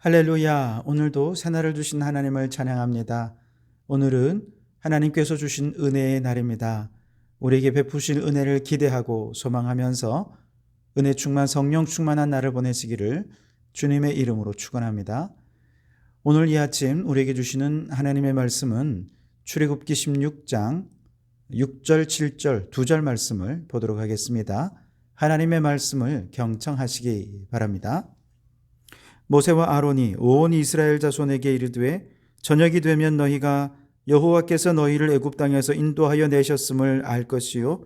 할렐루야. 오늘도 새날을 주신 하나님을 찬양합니다. 오늘은 하나님께서 주신 은혜의 날입니다. 우리에게 베푸신 은혜를 기대하고 소망하면서 은혜 충만 성령 충만한 날을 보내시기를 주님의 이름으로 축원합니다. 오늘 이 아침 우리에게 주시는 하나님의 말씀은 출애굽기 16장 6절 7절 2절 말씀을 보도록 하겠습니다. 하나님의 말씀을 경청하시기 바랍니다. 모세와 아론이 온 이스라엘 자손에게 이르되 저녁이 되면 너희가 여호와께서 너희를 애굽 땅에서 인도하여 내셨음을 알 것이요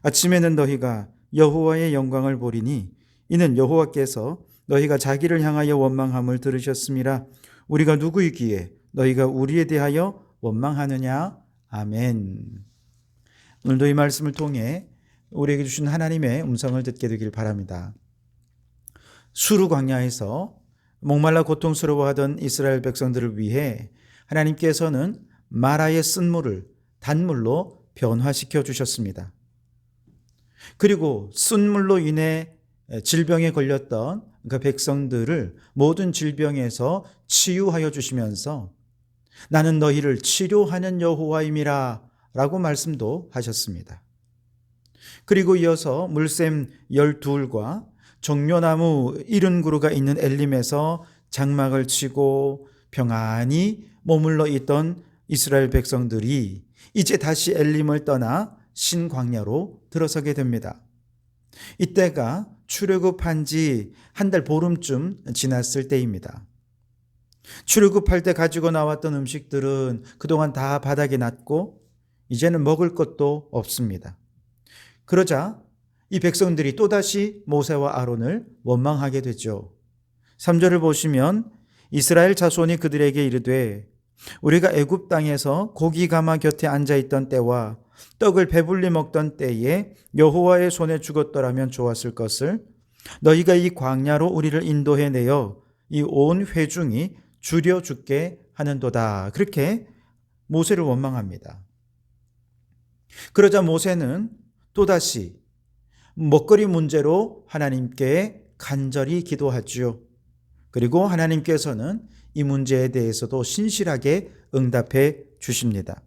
아침에는 너희가 여호와의 영광을 보리니 이는 여호와께서 너희가 자기를 향하여 원망함을 들으셨음이라. 우리가 누구이기에 너희가 우리에 대하여 원망하느냐. 아멘. 오늘도 이 말씀을 통해 우리에게 주신 하나님의 음성을 듣게 되길 바랍니다. 수르 광야에서 목말라 고통스러워하던 이스라엘 백성들을 위해 하나님께서는 마라의 쓴물을 단물로 변화시켜 주셨습니다. 그리고 쓴물로 인해 질병에 걸렸던 그 백성들을 모든 질병에서 치유하여 주시면서 나는 너희를 치료하는 여호와임이라 라고 말씀도 하셨습니다. 그리고 이어서 물샘 12과 종려나무 70그루가 있는 엘림에서 장막을 치고 평안히 머물러 있던 이스라엘 백성들이 이제 다시 엘림을 떠나 신광야로 들어서게 됩니다. 이때가 출애굽한 지 한 달 보름쯤 지났을 때입니다. 출애굽할 때 가지고 나왔던 음식들은 그동안 다 바닥에 놨고 이제는 먹을 것도 없습니다. 그러자 이 백성들이 또다시 모세와 아론을 원망하게 되죠. 3절을 보시면 이스라엘 자손이 그들에게 이르되 우리가 애굽 땅에서 고기 가마 곁에 앉아있던 때와 떡을 배불리 먹던 때에 여호와의 손에 죽었더라면 좋았을 것을 너희가 이 광야로 우리를 인도해내어 이 온 회중이 줄여 죽게 하는도다. 그렇게 모세를 원망합니다. 그러자 모세는 또다시 먹거리 문제로 하나님께 간절히 기도하지요. 그리고 하나님께서는 이 문제에 대해서도 신실하게 응답해 주십니다.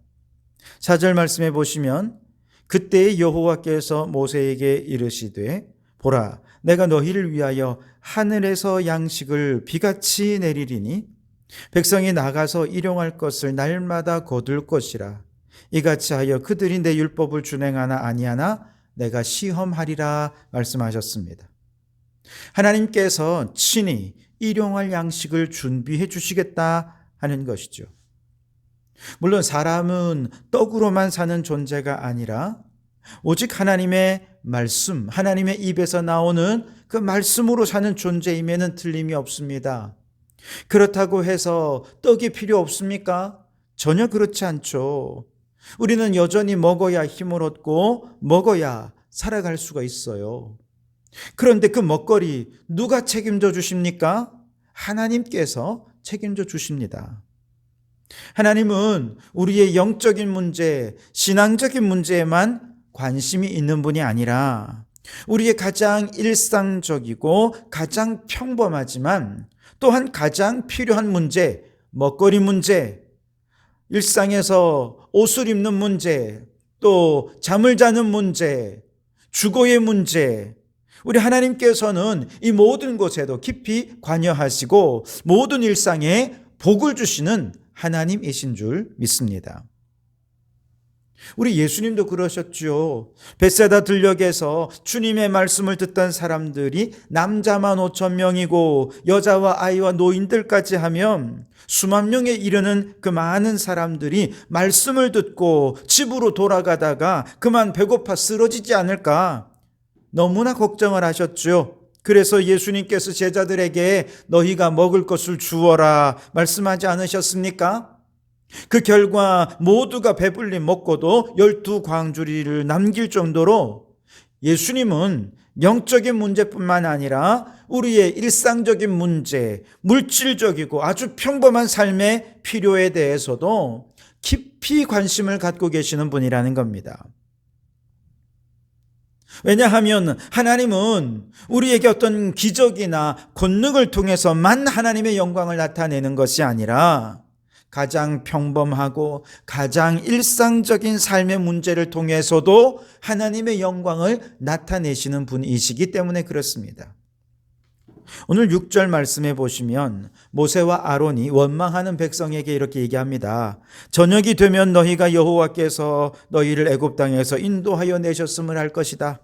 4절 말씀해 보시면 그때 여호와께서 모세에게 이르시되 보라 내가 너희를 위하여 하늘에서 양식을 비같이 내리리니 백성이 나가서 일용할 것을 날마다 거둘 것이라. 이같이 하여 그들이 내 율법을 준행하나 아니하나 내가 시험하리라 말씀하셨습니다. 하나님께서 친히 일용할 양식을 준비해 주시겠다 하는 것이죠. 물론 사람은 떡으로만 사는 존재가 아니라 오직 하나님의 말씀, 하나님의 입에서 나오는 그 말씀으로 사는 존재임에는 틀림이 없습니다. 그렇다고 해서 떡이 필요 없습니까? 전혀 그렇지 않죠. 우리는 여전히 먹어야 힘을 얻고 먹어야 살아갈 수가 있어요. 그런데 그 먹거리 누가 책임져 주십니까? 하나님께서 책임져 주십니다. 하나님은 우리의 영적인 문제, 신앙적인 문제에만 관심이 있는 분이 아니라 우리의 가장 일상적이고 가장 평범하지만 또한 가장 필요한 문제, 먹거리 문제, 일상에서 옷을 입는 문제, 또 잠을 자는 문제, 주거의 문제, 우리 하나님께서는 이 모든 것에도 깊이 관여하시고 모든 일상에 복을 주시는 하나님이신 줄 믿습니다. 우리 예수님도 그러셨죠. 벳세다 들녘에서 주님의 말씀을 듣던 사람들이 남자만 5,000명이고 여자와 아이와 노인들까지 하면 수만 명에 이르는 그 많은 사람들이 말씀을 듣고 집으로 돌아가다가 그만 배고파 쓰러지지 않을까 너무나 걱정을 하셨죠. 그래서 예수님께서 제자들에게 너희가 먹을 것을 주어라 말씀하지 않으셨습니까? 그 결과 모두가 배불리 먹고도 12광주리를 남길 정도로 예수님은 영적인 문제뿐만 아니라 우리의 일상적인 문제, 물질적이고 아주 평범한 삶의 필요에 대해서도 깊이 관심을 갖고 계시는 분이라는 겁니다. 왜냐하면 하나님은 우리에게 어떤 기적이나 권능을 통해서만 하나님의 영광을 나타내는 것이 아니라 가장 평범하고 가장 일상적인 삶의 문제를 통해서도 하나님의 영광을 나타내시는 분이시기 때문에 그렇습니다. 오늘 6절 말씀해 보시면 모세와 아론이 원망하는 백성에게 이렇게 얘기합니다. 저녁이 되면 너희가 여호와께서 너희를 애굽 땅에서 인도하여 내셨음을 알 것이다.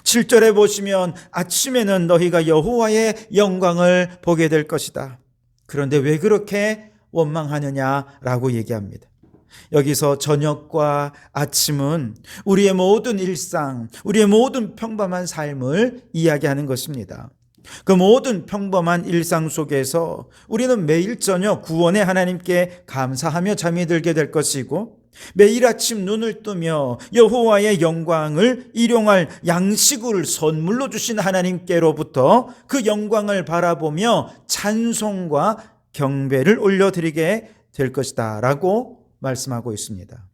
7절에 보시면 아침에는 너희가 여호와의 영광을 보게 될 것이다. 그런데 왜 그렇게 원망하느냐라고 얘기합니다. 여기서 저녁과 아침은 우리의 모든 일상, 우리의 모든 평범한 삶을 이야기하는 것입니다. 그 모든 평범한 일상 속에서 우리는 매일 저녁 구원의 하나님께 감사하며 잠이 들게 될 것이고, 매일 아침 눈을 뜨며 여호와의 영광을 일용할 양식을 선물로 주신 하나님께로부터 그 영광을 바라보며 찬송과 경배를 올려드리게 될 것이다 라고 말씀하고 있습니다.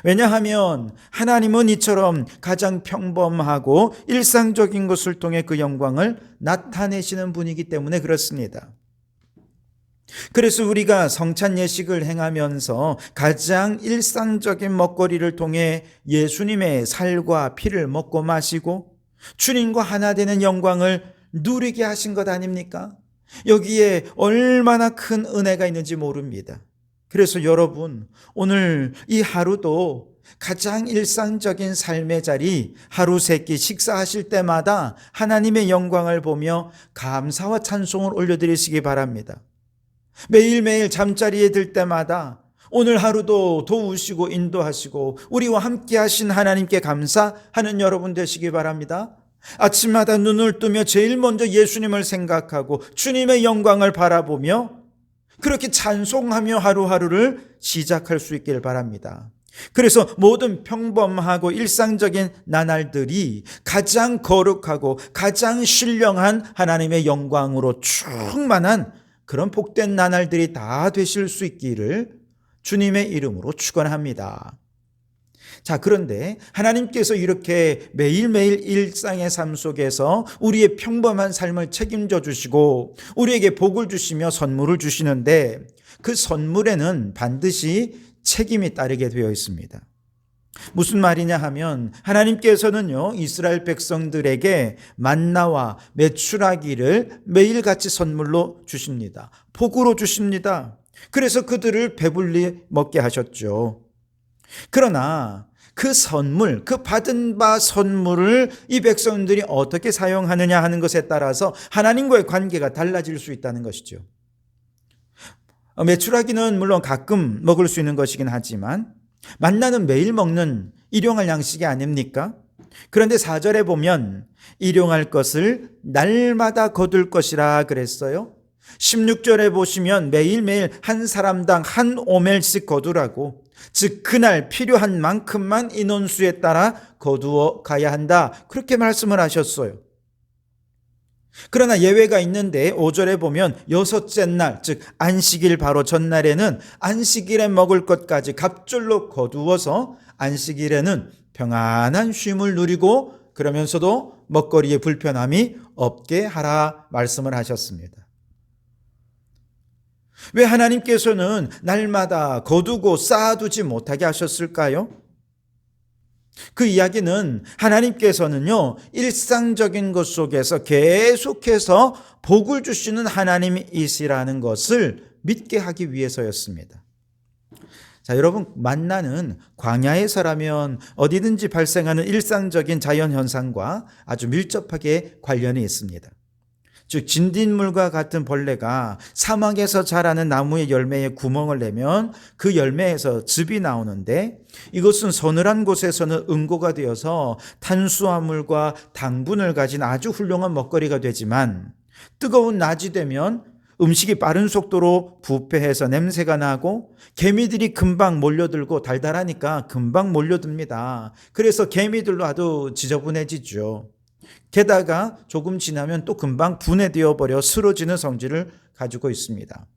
왜냐하면 하나님은 이처럼 가장 평범하고 일상적인 것을 통해 그 영광을 나타내시는 분이기 때문에 그렇습니다. 그래서 우리가 성찬 예식을 행하면서 가장 일상적인 먹거리를 통해 예수님의 살과 피를 먹고 마시고 주님과 하나 되는 영광을 누리게 하신 것 아닙니까? 여기에 얼마나 큰 은혜가 있는지 모릅니다. 그래서 여러분, 오늘 이 하루도 가장 일상적인 삶의 자리, 하루 세끼 식사하실 때마다 하나님의 영광을 보며 감사와 찬송을 올려드리시기 바랍니다. 매일매일 잠자리에 들 때마다 오늘 하루도 도우시고 인도하시고 우리와 함께 하신 하나님께 감사하는 여러분 되시기 바랍니다. 아침마다 눈을 뜨며 제일 먼저 예수님을 생각하고 주님의 영광을 바라보며 그렇게 찬송하며 하루하루를 시작할 수 있기를 바랍니다. 그래서 모든 평범하고 일상적인 나날들이 가장 거룩하고 가장 신령한 하나님의 영광으로 충만한 그런 복된 나날들이 다 되실 수 있기를 주님의 이름으로 축원합니다. 자, 그런데 하나님께서 이렇게 매일매일 일상의 삶 속에서 우리의 평범한 삶을 책임져 주시고 우리에게 복을 주시며 선물을 주시는데 그 선물에는 반드시 책임이 따르게 되어 있습니다. 무슨 말이냐 하면 하나님께서는요, 이스라엘 백성들에게 만나와 메추라기를 매일같이 선물로 주십니다. 복으로 주십니다. 그래서 그들을 배불리 먹게 하셨죠. 그러나 그 선물, 그 받은 바 선물을 이 백성들이 어떻게 사용하느냐 하는 것에 따라서 하나님과의 관계가 달라질 수 있다는 것이죠. 메추라기는 물론 가끔 먹을 수 있는 것이긴 하지만 만나는 매일 먹는 일용할 양식이 아닙니까? 그런데 4절에 보면 일용할 것을 날마다 거둘 것이라 그랬어요. 16절에 보시면 매일매일 한 사람당 한 오멜씩 거두라고, 즉 그날 필요한 만큼만 인원수에 따라 거두어 가야 한다, 그렇게 말씀을 하셨어요. 그러나 예외가 있는데 5절에 보면 여섯째 날, 즉 안식일 바로 전날에는 안식일에 먹을 것까지 갑절로 거두어서 안식일에는 평안한 쉼을 누리고 그러면서도 먹거리에 불편함이 없게 하라 말씀을 하셨습니다. 왜 하나님께서는 날마다 거두고 쌓아두지 못하게 하셨을까요? 그 이야기는 하나님께서는요, 일상적인 것 속에서 계속해서 복을 주시는 하나님이시라는 것을 믿게 하기 위해서였습니다. 자, 여러분, 만나는 광야에서라면 어디든지 발생하는 일상적인 자연현상과 아주 밀접하게 관련이 있습니다. 즉 진딧물과 같은 벌레가 사막에서 자라는 나무의 열매에 구멍을 내면 그 열매에서 즙이 나오는데, 이것은 서늘한 곳에서는 응고가 되어서 탄수화물과 당분을 가진 아주 훌륭한 먹거리가 되지만, 뜨거운 낮이 되면 음식이 빠른 속도로 부패해서 냄새가 나고 개미들이 금방 몰려들고 달달하니까 금방 몰려듭니다. 그래서 개미들도 아주 지저분해지죠. 게다가 조금 지나면 또 금방 분해되어 버려 쓰러지는 성질을 가지고 있습니다.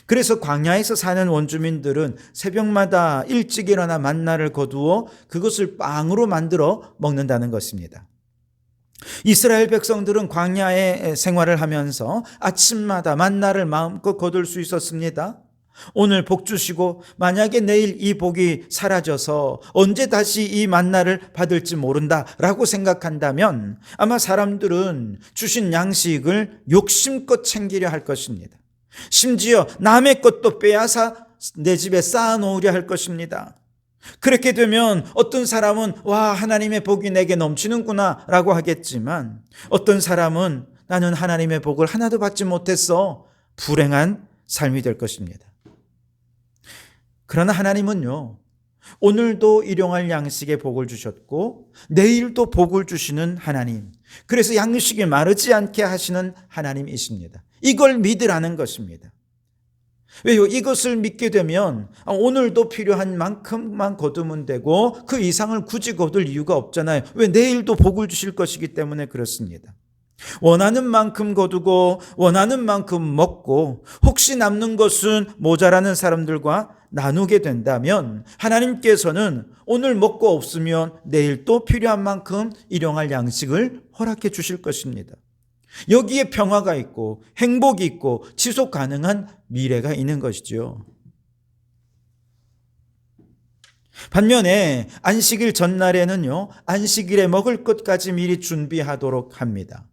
그래서 광야에서 사는 원주민들은 새벽마다 일찍 일어나 만나를 거두어 그것을 빵으로 만들어 먹는다는 것입니다. 이스라엘 백성들은 광야에 생활을 하면서 아침마다 만나를 마음껏 거둘 수 있었습니다. 오늘 복 주시고 만약에 내일 이 복이 사라져서 언제 다시 이 만나를 받을지 모른다라고 생각한다면 아마 사람들은 주신 양식을 욕심껏 챙기려 할 것입니다. 심지어 남의 것도 빼앗아 내 집에 쌓아놓으려 할 것입니다. 그렇게 되면 어떤 사람은 와, 하나님의 복이 내게 넘치는구나 라고 하겠지만, 어떤 사람은 나는 하나님의 복을 하나도 받지 못했어, 불행한 삶이 될 것입니다. 그러나 하나님은요, 오늘도 일용할 양식의 복을 주셨고 내일도 복을 주시는 하나님, 그래서 양식이 마르지 않게 하시는 하나님이십니다. 이걸 믿으라는 것입니다. 왜요? 이것을 믿게 되면 오늘도 필요한 만큼만 거두면 되고 그 이상을 굳이 거둘 이유가 없잖아요. 왜? 내일도 복을 주실 것이기 때문에 그렇습니다. 원하는 만큼 거두고 원하는 만큼 먹고 혹시 남는 것은 모자라는 사람들과 나누게 된다면 하나님께서는 오늘 먹고 없으면 내일 또 필요한 만큼 일용할 양식을 허락해 주실 것입니다. 여기에 평화가 있고 행복이 있고 지속 가능한 미래가 있는 것이죠. 반면에 안식일 전날에는요, 안식일에 먹을 것까지 미리 준비하도록 합니다.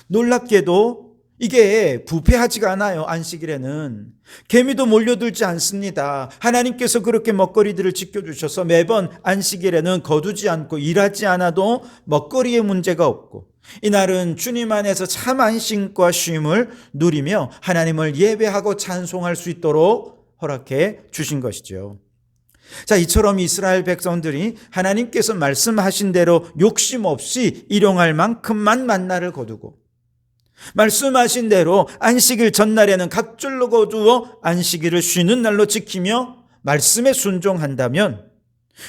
놀랍게도 이게 부패하지가 않아요. 안식일에는 개미도 몰려들지 않습니다. 하나님께서 그렇게 먹거리들을 지켜주셔서 매번 안식일에는 거두지 않고 일하지 않아도 먹거리에 문제가 없고, 이날은 주님 안에서 참 안식과 쉼을 누리며 하나님을 예배하고 찬송할 수 있도록 허락해 주신 것이죠. 자, 이처럼 이스라엘 백성들이 하나님께서 말씀하신 대로 욕심 없이 일용할 만큼만 만나를 거두고, 말씀하신 대로 안식일 전날에는 각줄로 거두어 안식일을 쉬는 날로 지키며 말씀에 순종한다면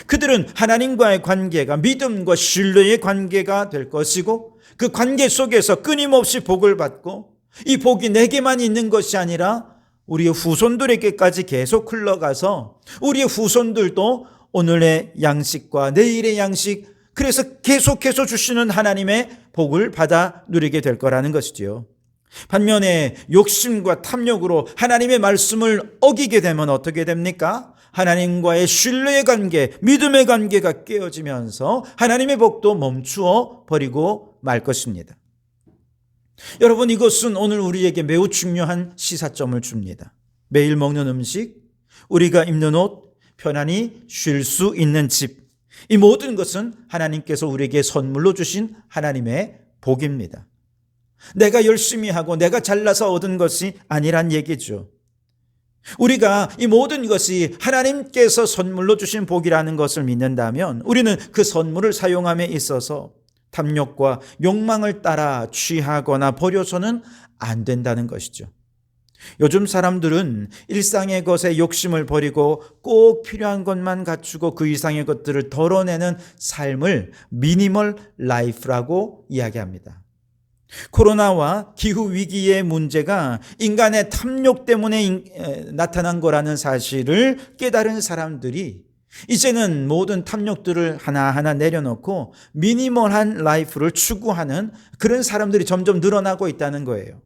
그들은 하나님과의 관계가 믿음과 신뢰의 관계가 될 것이고, 그 관계 속에서 끊임없이 복을 받고, 이 복이 내게만 있는 것이 아니라 우리의 후손들에게까지 계속 흘러가서 우리의 후손들도 오늘의 양식과 내일의 양식, 그래서 계속해서 주시는 하나님의 복을 받아 누리게 될 거라는 것이지요. 반면에 욕심과 탐욕으로 하나님의 말씀을 어기게 되면 어떻게 됩니까? 하나님과의 신뢰의 관계, 믿음의 관계가 깨어지면서 하나님의 복도 멈추어 버리고 말 것입니다. 여러분, 이것은 오늘 우리에게 매우 중요한 시사점을 줍니다. 매일 먹는 음식, 우리가 입는 옷, 편안히 쉴 수 있는 집, 이 모든 것은 하나님께서 우리에게 선물로 주신 하나님의 복입니다. 내가 열심히 하고 내가 잘나서 얻은 것이 아니란 얘기죠. 우리가 이 모든 것이 하나님께서 선물로 주신 복이라는 것을 믿는다면 우리는 그 선물을 사용함에 있어서 탐욕과 욕망을 따라 취하거나 버려서는 안 된다는 것이죠. 요즘 사람들은 일상의 것에 욕심을 버리고 꼭 필요한 것만 갖추고 그 이상의 것들을 덜어내는 삶을 미니멀 라이프라고 이야기합니다. 코로나와 기후 위기의 문제가 인간의 탐욕 때문에 나타난 거라는 사실을 깨달은 사람들이 이제는 모든 탐욕들을 하나하나 내려놓고 미니멀한 라이프를 추구하는 그런 사람들이 점점 늘어나고 있다는 거예요.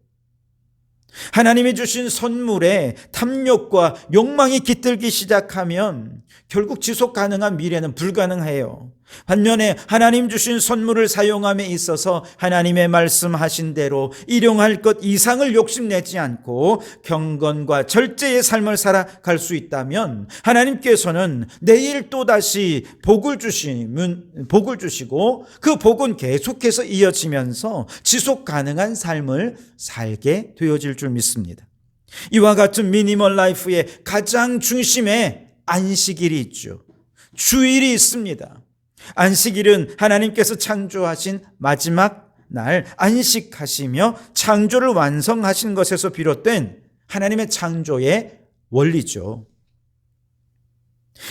하나님이 주신 선물에 탐욕과 욕망이 깃들기 시작하면 결국 지속 가능한 미래는 불가능해요. 반면에 하나님 주신 선물을 사용함에 있어서 하나님의 말씀하신 대로 일용할 것 이상을 욕심내지 않고 경건과 절제의 삶을 살아갈 수 있다면 하나님께서는 내일 또다시 복을 주시고 그 복은 계속해서 이어지면서 지속 가능한 삶을 살게 되어질 줄 믿습니다. 이와 같은 미니멀 라이프의 가장 중심에 안식일이 있죠. 주일이 있습니다. 안식일은 하나님께서 창조하신 마지막 날 안식하시며 창조를 완성하신 것에서 비롯된 하나님의 창조의 원리죠.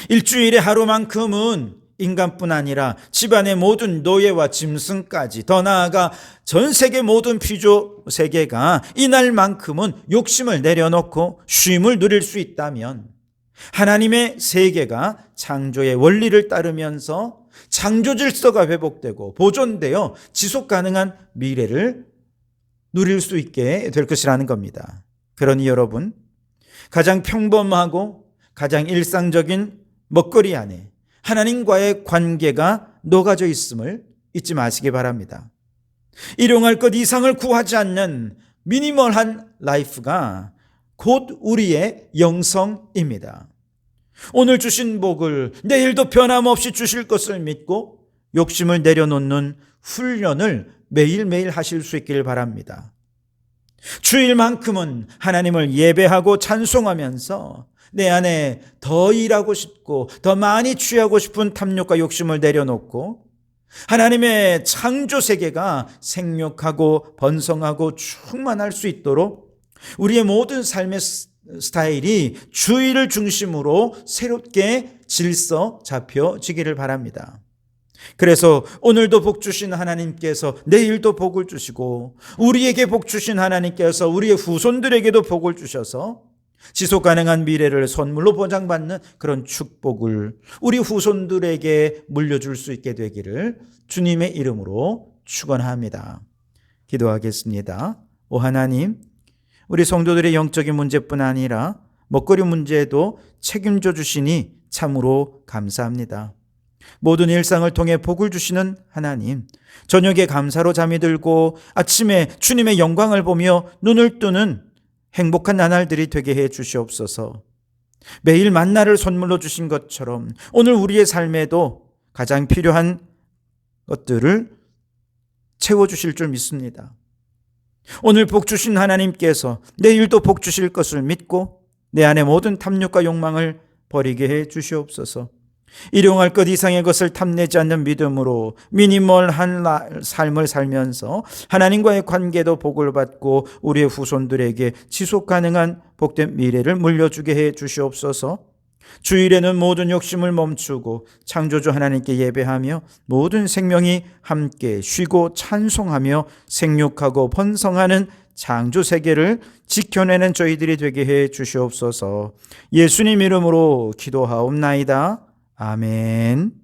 일주일의 하루만큼은 인간뿐 아니라 집안의 모든 노예와 짐승까지, 더 나아가 전 세계 모든 피조 세계가 이날만큼은 욕심을 내려놓고 쉼을 누릴 수 있다면, 하나님의 세계가 창조의 원리를 따르면서 창조 질서가 회복되고 보존되어 지속 가능한 미래를 누릴 수 있게 될 것이라는 겁니다. 그러니 여러분, 가장 평범하고 가장 일상적인 먹거리 안에 하나님과의 관계가 녹아져 있음을 잊지 마시기 바랍니다. 일용할 것 이상을 구하지 않는 미니멀한 라이프가 곧 우리의 영성입니다. 오늘 주신 복을 내일도 변함없이 주실 것을 믿고 욕심을 내려놓는 훈련을 매일매일 하실 수 있기를 바랍니다. 주일만큼은 하나님을 예배하고 찬송하면서 내 안에 더 일하고 싶고 더 많이 취하고 싶은 탐욕과 욕심을 내려놓고 하나님의 창조 세계가 생육하고 번성하고 충만할 수 있도록 우리의 모든 삶의 스타일이 주의를 중심으로 새롭게 질서 잡혀지기를 바랍니다. 그래서 오늘도 복 주신 하나님께서 내일도 복을 주시고, 우리에게 복 주신 하나님께서 우리의 후손들에게도 복을 주셔서 지속 가능한 미래를 선물로 보장받는 그런 축복을 우리 후손들에게 물려줄 수 있게 되기를 주님의 이름으로 축원합니다. 기도하겠습니다. 오 하나님, 우리 성도들의 영적인 문제뿐 아니라 먹거리 문제에도 책임져 주시니 참으로 감사합니다. 모든 일상을 통해 복을 주시는 하나님, 저녁에 감사로 잠이 들고 아침에 주님의 영광을 보며 눈을 뜨는 행복한 나날들이 되게 해 주시옵소서. 매일 만나를 선물로 주신 것처럼 오늘 우리의 삶에도 가장 필요한 것들을 채워주실 줄 믿습니다. 오늘 복 주신 하나님께서 내일도 복 주실 것을 믿고 내 안의 모든 탐욕과 욕망을 버리게 해 주시옵소서. 일용할 것 이상의 것을 탐내지 않는 믿음으로 미니멀한 삶을 살면서 하나님과의 관계도 복을 받고 우리의 후손들에게 지속 가능한 복된 미래를 물려주게 해 주시옵소서. 주일에는 모든 욕심을 멈추고 창조주 하나님께 예배하며 모든 생명이 함께 쉬고 찬송하며 생육하고 번성하는 창조 세계를 지켜내는 저희들이 되게 해 주시옵소서. 예수님 이름으로 기도하옵나이다. 아멘.